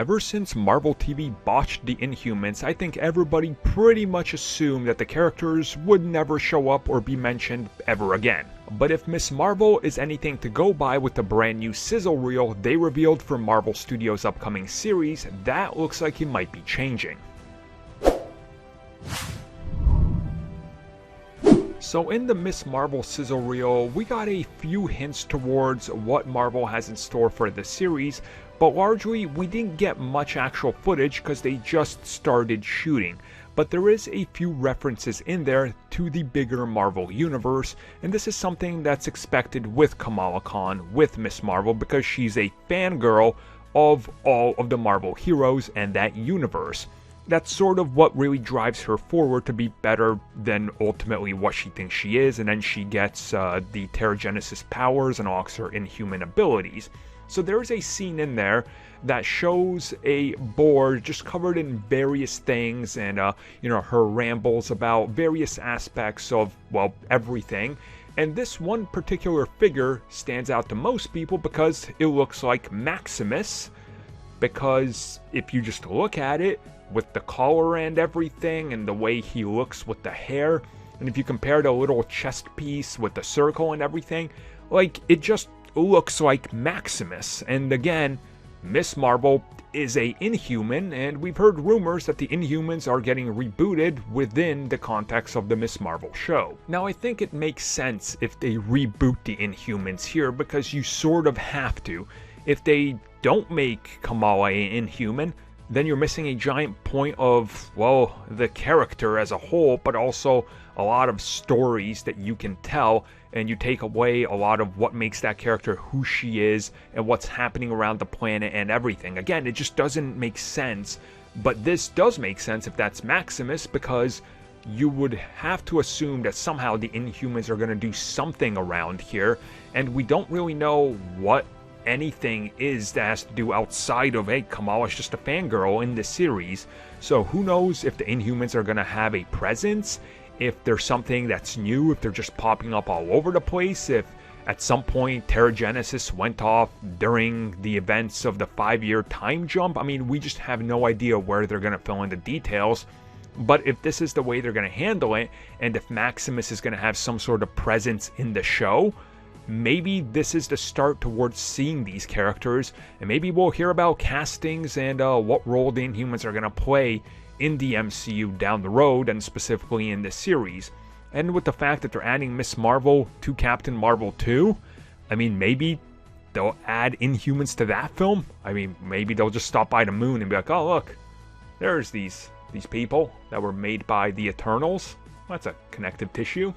Ever since Marvel TV botched the Inhumans, I think everybody pretty much assumed that the characters would never show up or be mentioned ever again. But if Ms. Marvel is anything to go by with the brand new Sizzle reel they revealed for Marvel Studios' upcoming series, that looks like it might be changing. So in the Ms. Marvel Sizzle reel, we got a few hints towards what Marvel has in store for the series, but largely we didn't get much actual footage because they just started shooting. But there is a few references in there to the bigger Marvel universe, and this is something that's expected with Kamala Khan, with Ms. Marvel, because she's a fangirl of all of the Marvel heroes and that universe. That's sort of what really drives her forward to be better than ultimately what she thinks she is, and then she gets the Terrigenesis powers and unlocks her Inhuman abilities. So there's a scene in there that shows a board just covered in various things and, her rambles about various aspects of, well, everything. And this one particular figure stands out to most people because it looks like Maximus. Because if you just look at it, with the collar and everything, and the way he looks with the hair, and if you compare the little chest piece with the circle and everything, like, it just looks like Maximus. And again, Ms. Marvel is a Inhuman, and we've heard rumors that the Inhumans are getting rebooted within the context of the Ms. Marvel show. Now, I think it makes sense if they reboot the Inhumans here, because you sort of have to. If they don't make Kamala an Inhuman, then you're missing a giant point of, well, the character as a whole, but also a lot of stories that you can tell, and you take away a lot of what makes that character who she is and what's happening around the planet and everything. Again, it just doesn't make sense, but this does make sense if that's Maximus, because you would have to assume that somehow the Inhumans are going to do something around here, and we don't really know what anything is that has to do outside of, hey, Kamala's just a fangirl in this series. So who knows if the Inhumans are going to have a presence, if there's something that's new, if they're just popping up all over the place, if at some point Terrigenesis went off during the events of the 5-year time jump. I mean, we just have no idea where they're going to fill in the details. But if this is the way they're going to handle it, and if Maximus is going to have some sort of presence in the show, maybe this is the start towards seeing these characters, and maybe we'll hear about castings and what role the Inhumans are going to play in the MCU down the road, and specifically in this series. And with the fact that they're adding Ms. Marvel to Captain Marvel 2, I mean, maybe they'll add Inhumans to that film. I mean, maybe they'll just stop by the moon and be like, oh, look, there's these people that were made by the Eternals. That's a connective tissue.